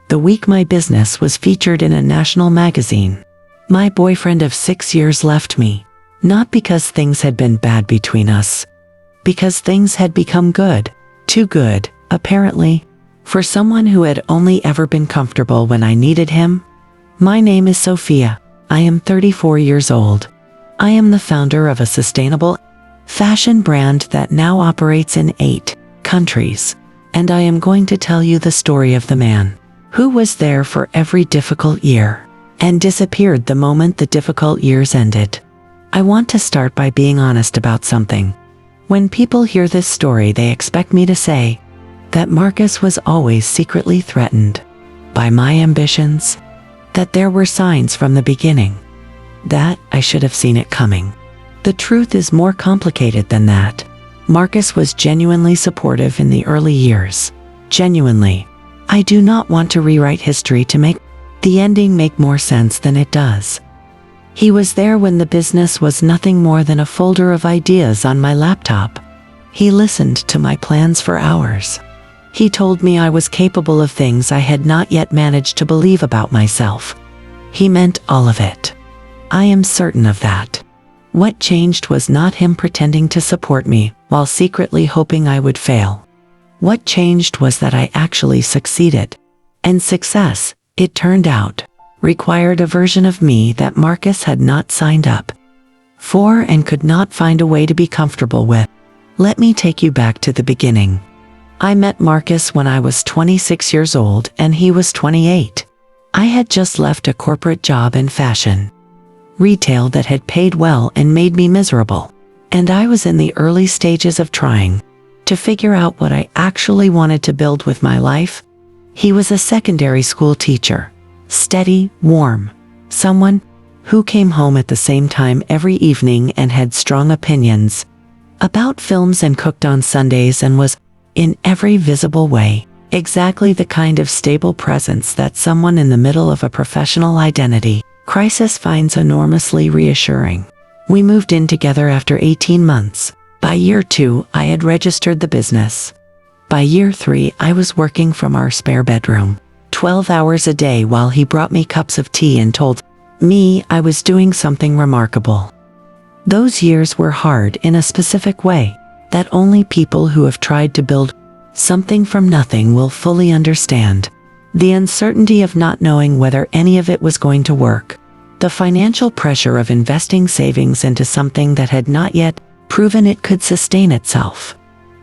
the week my business was featured in a national magazine. My boyfriend of 6 years left me, not because things had been bad between us, because things had become good, too good, apparently, for someone who had only ever been comfortable when I needed him. My name is Sophia. I am 34 years old. I am the founder of a sustainable fashion brand that now operates in 8 countries, and I am going to tell you the story of the man who was there for every difficult year and disappeared the moment the difficult years ended. I want to start by being honest about something. When people hear this story, they expect me to say that Marcus was always secretly threatened by my ambitions, that there were signs from the beginning, that I should have seen it coming. The truth is more complicated than that. Marcus was genuinely supportive in the early years. Genuinely. I do not want to rewrite history to make the ending make more sense than it does. He was there when the business was nothing more than a folder of ideas on my laptop. He listened to my plans for hours. He told me I was capable of things I had not yet managed to believe about myself. He meant all of it. I am certain of that. What changed was not him pretending to support me while secretly hoping I would fail. What changed was that I actually succeeded. And success, it turned out, required a version of me that Marcus had not signed up for and could not find a way to be comfortable with. Let me take you back to the beginning. I met Marcus when I was 26 years old and he was 28. I had just left a corporate job in fashion retail that had paid well and made me miserable. And I was in the early stages of trying to figure out what I actually wanted to build with my life. He was a secondary school teacher, steady, warm, someone who came home at the same time every evening and had strong opinions about films and cooked on Sundays and was, in every visible way, exactly the kind of stable presence that someone in the middle of a professional identity crisis finds enormously reassuring. We moved in together after 18 months. By year 2, I had registered the business. By year 3, I was working from our spare bedroom, 12 hours a day while he brought me cups of tea and told me I was doing something remarkable. Those years were hard in a specific way that only people who have tried to build something from nothing will fully understand. The uncertainty of not knowing whether any of it was going to work. The financial pressure of investing savings into something that had not yet proven it could sustain itself.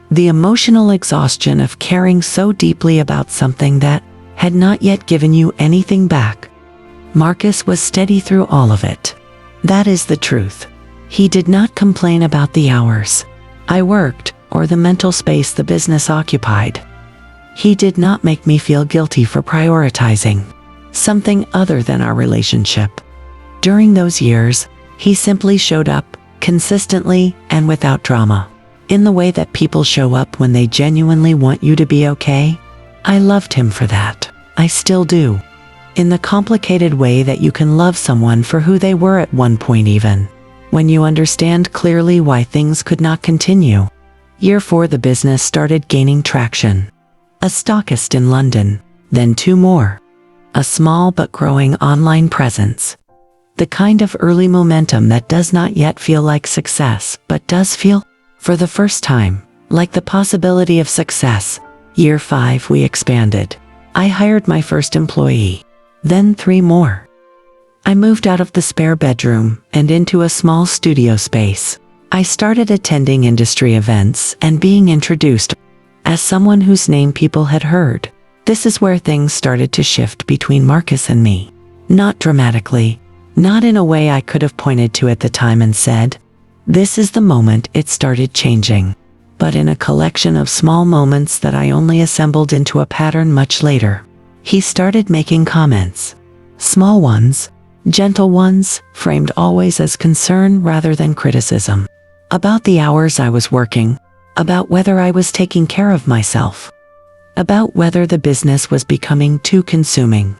The emotional exhaustion of caring so deeply about something that had not yet given you anything back. Marcus was steady through all of it. That is the truth. He did not complain about the hours I worked or the mental space the business occupied. He did not make me feel guilty for prioritizing something other than our relationship. During those years, he simply showed up, consistently and without drama, in the way that people show up when they genuinely want you to be okay. I loved him for that. I still do. In the complicated way that you can love someone for who they were at one point, even when you understand clearly why things could not continue. Year 4, the business started gaining traction. A stockist in London, then 2 more. A small but growing online presence. The kind of early momentum that does not yet feel like success, but does feel, for the first time, like the possibility of success. Year 5, we expanded. I hired my first employee. Then 3 more. I moved out of the spare bedroom and into a small studio space. I started attending industry events and being introduced as someone whose name people had heard. This is where things started to shift between Marcus and me. Not dramatically, not in a way I could have pointed to at the time and said, "This is the moment it started changing," but in a collection of small moments that I only assembled into a pattern much later. He started making comments. Small ones, gentle ones, framed always as concern rather than criticism. About the hours I was working, about whether I was taking care of myself, about whether the business was becoming too consuming,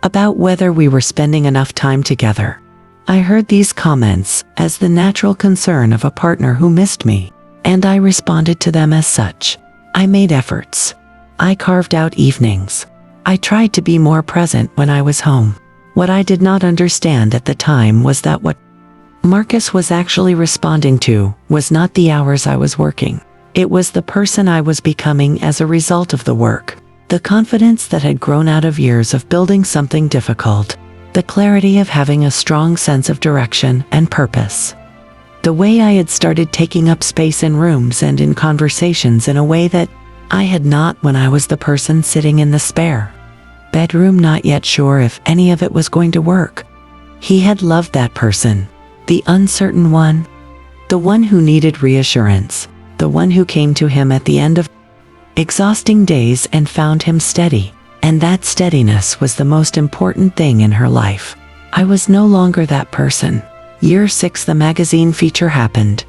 about whether we were spending enough time together. I heard these comments as the natural concern of a partner who missed me, and I responded to them as such. I made efforts. I carved out evenings. I tried to be more present when I was home. What I did not understand at the time was that what Marcus was actually responding to was not the hours I was working. It was the person I was becoming as a result of the work. The confidence that had grown out of years of building something difficult. The clarity of having a strong sense of direction and purpose. The way I had started taking up space in rooms and in conversations in a way that I had not when I was the person sitting in the spare bedroom, not yet sure if any of it was going to work. He had loved that person. The uncertain one. The one who needed reassurance. The one who came to him at the end of exhausting days and found him steady. And that steadiness was the most important thing in her life. I was no longer that person. Year 6, the magazine feature happened.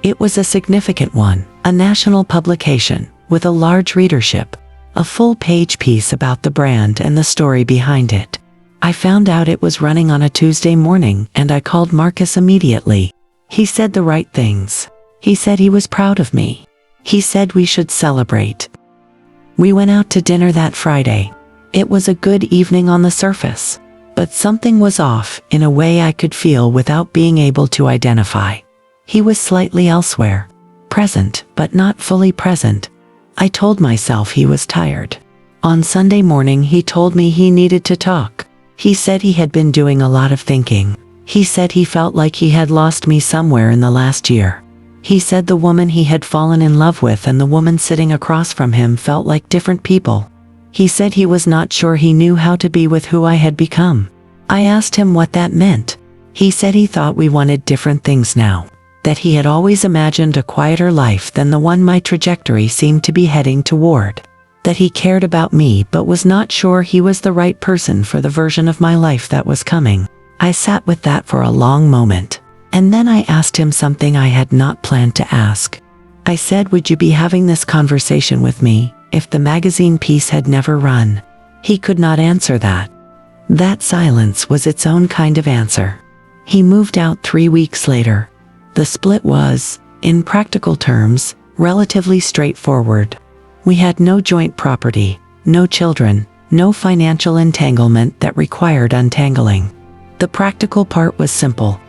It was a significant one, a national publication, with a large readership. A full-page piece about the brand and the story behind it. I found out it was running on a Tuesday morning and I called Marcus immediately. He said the right things. He said he was proud of me. He said we should celebrate. We went out to dinner that Friday. It was a good evening on the surface, but something was off in a way I could feel without being able to identify. He was slightly elsewhere, present but not fully present. I told myself he was tired. On Sunday morning he told me he needed to talk. He said he had been doing a lot of thinking. He said he felt like he had lost me somewhere in the last year. He said the woman he had fallen in love with and the woman sitting across from him felt like different people. He said he was not sure he knew how to be with who I had become. I asked him what that meant. He said he thought we wanted different things now. That he had always imagined a quieter life than the one my trajectory seemed to be heading toward. That he cared about me but was not sure he was the right person for the version of my life that was coming. I sat with that for a long moment. And then I asked him something I had not planned to ask. I said, would you be having this conversation with me if the magazine piece had never run? He could not answer that. That silence was its own kind of answer. He moved out 3 weeks later. The split was, in practical terms, relatively straightforward. We had no joint property, no children, no financial entanglement that required untangling. The practical part was simple.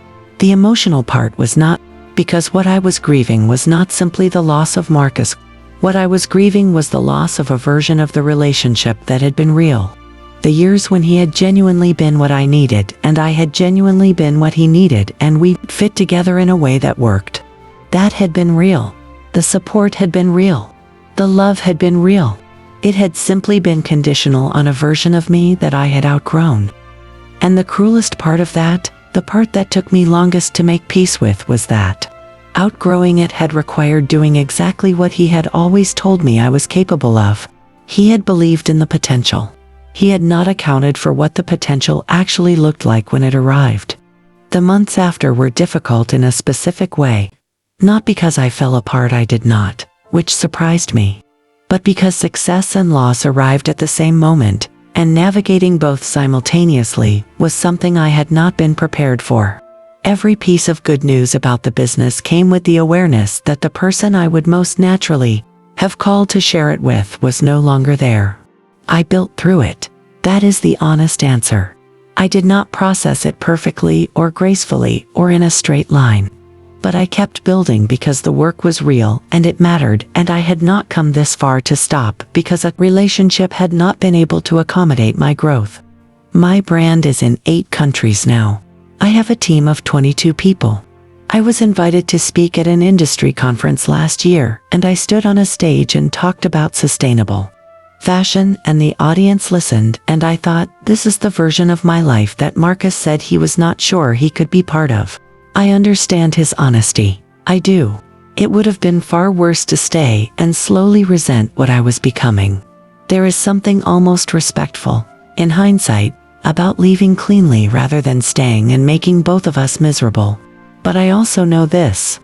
The emotional part was not, because what I was grieving was not simply the loss of Marcus. What I was grieving was the loss of a version of the relationship that had been real. The years when he had genuinely been what I needed and I had genuinely been what he needed, and we fit together in a way that worked. That had been real. The support had been real. The love had been real. It had simply been conditional on a version of me that I had outgrown. And the cruelest part of that, the part that took me longest to make peace with, was that outgrowing it had required doing exactly what he had always told me I was capable of. He had believed in the potential. He had not accounted for what the potential actually looked like when it arrived. The months after were difficult in a specific way, not because I fell apart, I did not, which surprised me, but because success and loss arrived at the same moment, and navigating both simultaneously was something I had not been prepared for. Every piece of good news about the business came with the awareness that the person I would most naturally have called to share it with was no longer there. I built through it. That is the honest answer. I did not process it perfectly or gracefully or in a straight line. But I kept building because the work was real and it mattered, and I had not come this far to stop because a relationship had not been able to accommodate my growth. My brand is in 8 countries now. I have a team of 22 people. I was invited to speak at an industry conference last year, and I stood on a stage and talked about sustainable fashion, and the audience listened, and I thought, this is the version of my life that Marcus said he was not sure he could be part of. I understand his honesty. I do. It would have been far worse to stay and slowly resent what I was becoming. There is something almost respectful, in hindsight, about leaving cleanly rather than staying and making both of us miserable. But I also know this.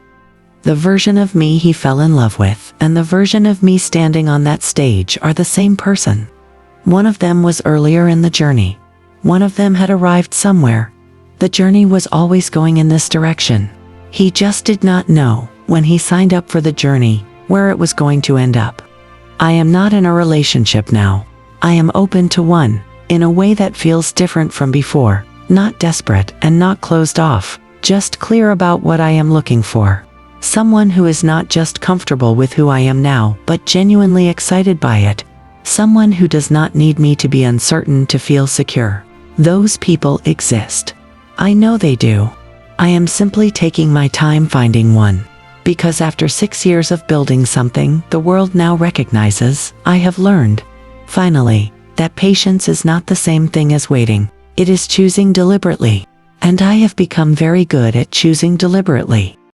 The version of me he fell in love with and the version of me standing on that stage are the same person. One of them was earlier in the journey. One of them had arrived somewhere. The journey was always going in this direction. He just did not know, when he signed up for the journey, where it was going to end up. I am not in a relationship now. I am open to one, in a way that feels different from before, not desperate and not closed off, just clear about what I am looking for. Someone who is not just comfortable with who I am now, but genuinely excited by it. Someone who does not need me to be uncertain to feel secure. Those people exist. I know they do. I am simply taking my time finding one. Because after 6 years of building something the world now recognizes, I have learned, finally, that patience is not the same thing as waiting. It is choosing deliberately. And I have become very good at choosing deliberately.